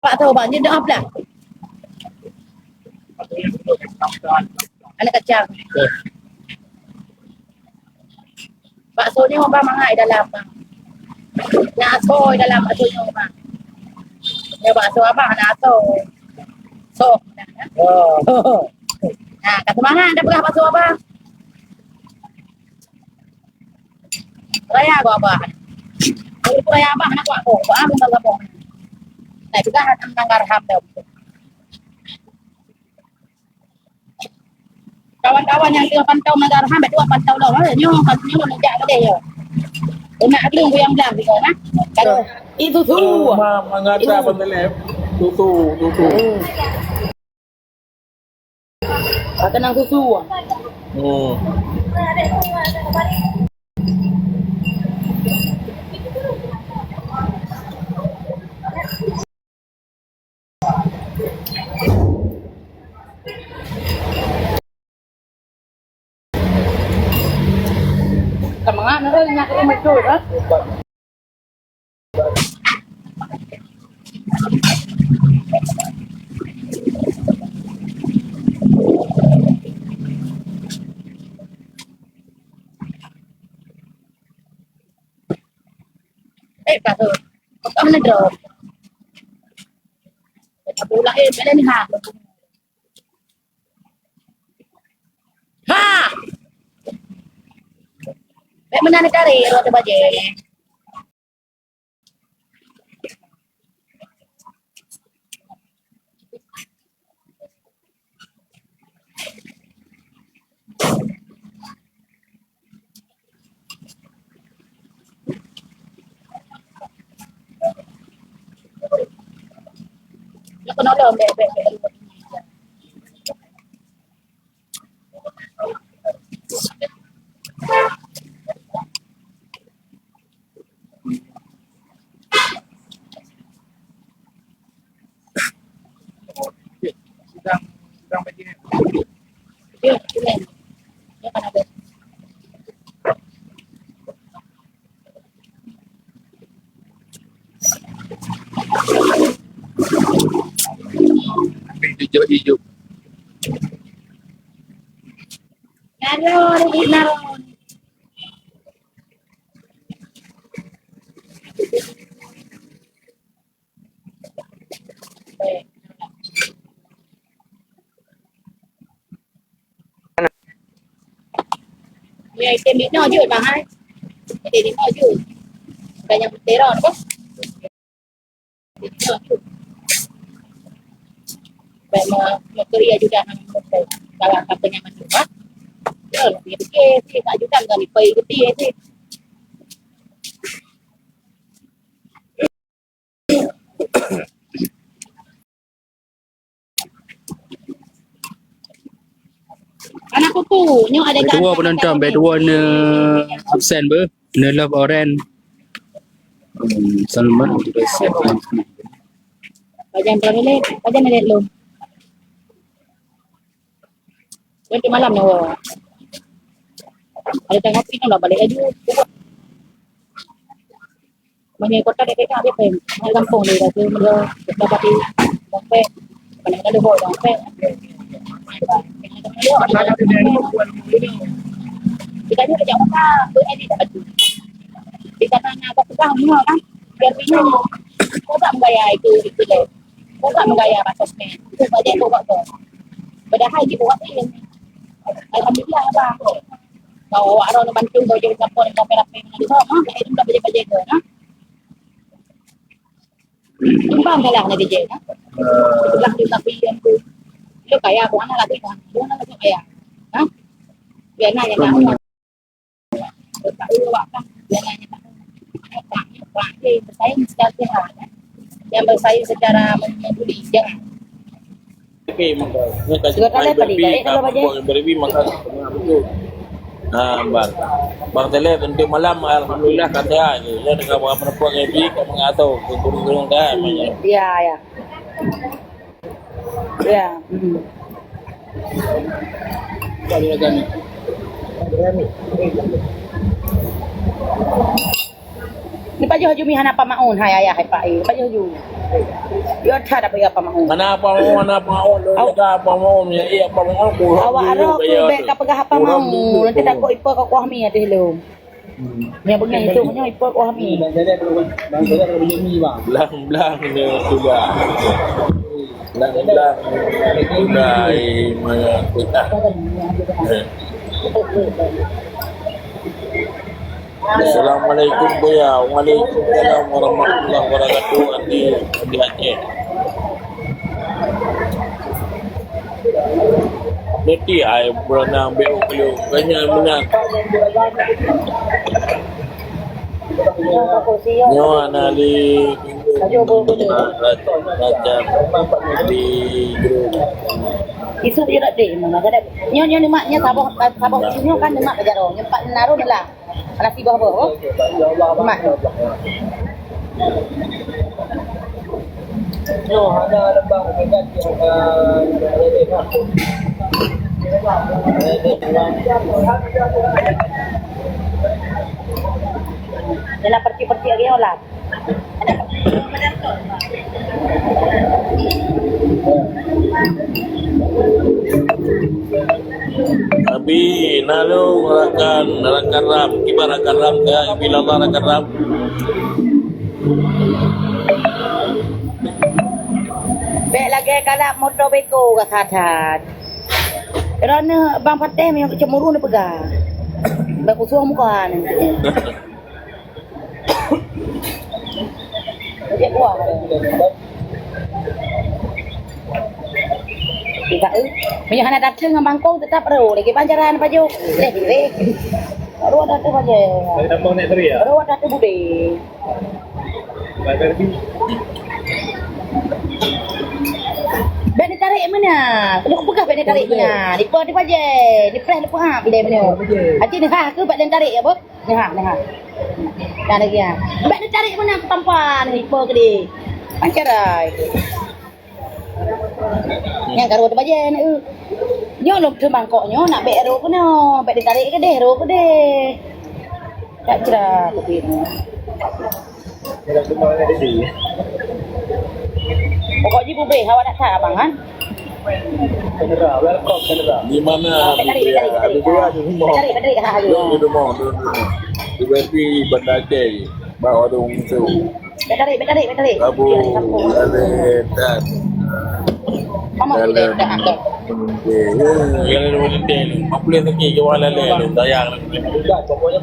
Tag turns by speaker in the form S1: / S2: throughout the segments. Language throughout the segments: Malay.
S1: Pak tahu bang, dia dah belah. Anak kecil. Baksonya orang mangai dalam bang. Nato dalam baksonya bang. Ya bakso abang nato. So. Oh. Nah, kat mana ada belah bakso abang? Raya gua abang. Kalau raya abang nak gua kok, gua ambil gabung. Nah, juga hanam nanggar ham dah. Kawan-kawan yang dia pantau nanggar ham, dua pantau dah. Nyo ngejak dia ya. Nak gelung yang belah juga nah. Kalau itu tu.
S2: Mengata pendelep. Tutu.
S1: Tenang susu. Kamangan na rin niya kayo mag-tour, ha? Pak tu. Kau mana drop? Kita pulang bila ni ha. Ha! Baik mana nak cari roti baje? Nak nolong baik.
S2: Sedang begini.
S1: Ya, ini. Ya kan ada.
S2: Hijau.
S1: Naron. Ya, item ni je bang ai. Ini ni je. Banyak teron kok. Baik kerja juga kalau katanya mencoba. Ya, lebih sih tak juga enggak dipai gede sih. Anak kuku, nyo ada kan.
S3: Dua penonton, dua ne absen ber, ne love orange. Salman juga siap.
S1: Bajan minit lu. Nanti malam ni wah. Ada tengok pin lah balik aja. Banyak kota dekat kan dia pen. Kampung ni dah tu mula dapat di dompet. Mana ada bawa dompet. Kita ni dah jauh dah. Tu ni dah ada. Kita tanya apa pegang semua kan. Biar bingung. Kau tak membayar itu le. Kau tak membayar sosmed. Itu banyak tu buat tu. Padahal dia buat ni. Alhamdulillah abang. Kau awak orang bantu kau jadi siapa yang rapi-rapi dengan dia. Saya dah baca-baca ke. Tumpang kalah nak kerja. Sebelah dia tak pilih tu. Lu kaya aku anak lagi kan. Lu anak lagi kaya. Biar nak yang nak. Tak perlu awak kan. Biar nak yang nak. Bersaing secara sehat. Yang bersaing secara membuli. Jangan.
S2: Okay, maka.
S1: Dua kali apa dia? Kalau baca.
S2: Beribi maka betul. Bang Tele untuk malam alhamdulillah kata je. Ya dengan berapa perempuan happy kau mengatau turun-turun dah banyak.
S1: Ya. Ya.
S2: Kali lagi.
S1: Ni pa jo mi hana pa maun hai ayah hai pa eh. Pa jo. Yo tha da pa ya pa maun.
S2: Kenapa mau apa mau ya iya apa mau kurang
S1: Awak aro ku be ka pegah apa mau. Nanti tak ko ipo ka kuah mi ada helum. Ni bengai itu nya ipo kuah mi.
S2: belang dia sudah belang sudah kita Assalamualaikum Buya. Waalaikumsalam warahmatullahi wabarakatuh. Andi Aceh. Nanti ai pernah ambil beliau banyak benar. Nyo anali raja di grup.
S1: Isu dia nak deh mana kada. Nyo ni maknya sabah sini kan mak bejaro. Nyempat naruh lah. Ala si bawah. Mak.
S4: Yo, ada lembang dekat
S1: Dalam perti-perti lagi olah.
S2: Abi nalu rakan ram kibar rakan ram ya bila rakan ram.
S1: Bek lagi kalau motor beko ke kata. Kerana bang Fateh yang kecemuru ni pegang. Bek usuh muka ni. Dia kuah. Tidak punya anak datang dengan bangkong tetap perlu lagi pancaran baju. Leh. Baru ada tu aja.
S4: Ada mau naik teri ya?
S1: Baru ada tu bude.
S4: Bayar bi.
S1: Ben ditarik mana? Lu pegah ben ditarik mana? Di pa je. Di press lu ha bila mana? Aci ni ha ke ben ditarik ya, Bob? Ni ha. Dah lagi ha. Ben ditarik mana ke tampan ni pa ke di. Pancarai. Yang karo tu baje nak. Nyo lu tu mangkoknya nak bek ro ke no. Bek ditarik ke deh, ro ke deh. Tak cerah tu ni.
S4: Ada tu mau naik teri.
S1: Pokoknya bube awak nak tak abang kan?
S4: Kenera, welcome kenera.
S2: Di mana dia? Ada dua di rumah.
S1: Tarik ha
S2: Di rumah. Di Beti Bandar Aceh. Bawa dong tu.
S1: Tarik.
S2: Abu ada dan
S1: Mama boleh dah angkat.
S2: yang ada hotel. Apa boleh lagi jual lele sayang.
S4: Sudah, pokoknya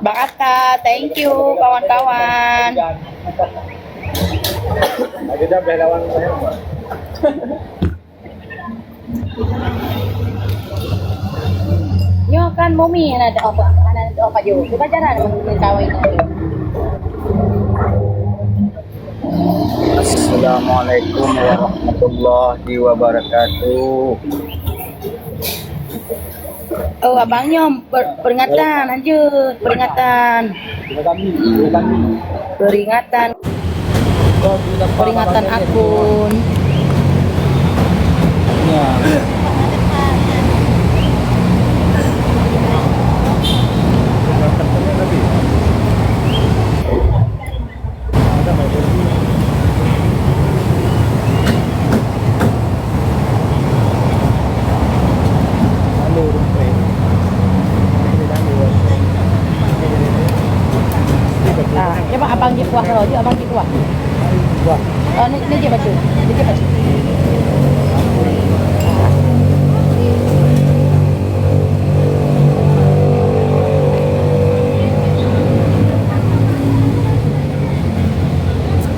S1: Bang Atta, thank you kawan-kawan.
S4: Ada dah lawan saya.
S1: Nyo kan momi ada apa jo. Cuba jalan mengetahui ini.
S5: Assalamualaikum warahmatullahi wabarakatuh.
S1: Oh, abangnya peringatan lanjut, peringatan akun. Coba abang je kuah kalau je abang je kuah. Ni je baca.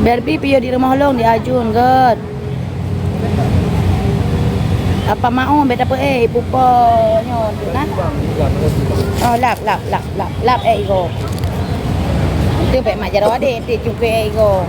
S1: Berbi piyo di rumah long di Ajun god. Apa mau beta pe pupo nyon nah. Oh lap go. Itu baik mak jaro ade, itu jumpa ego.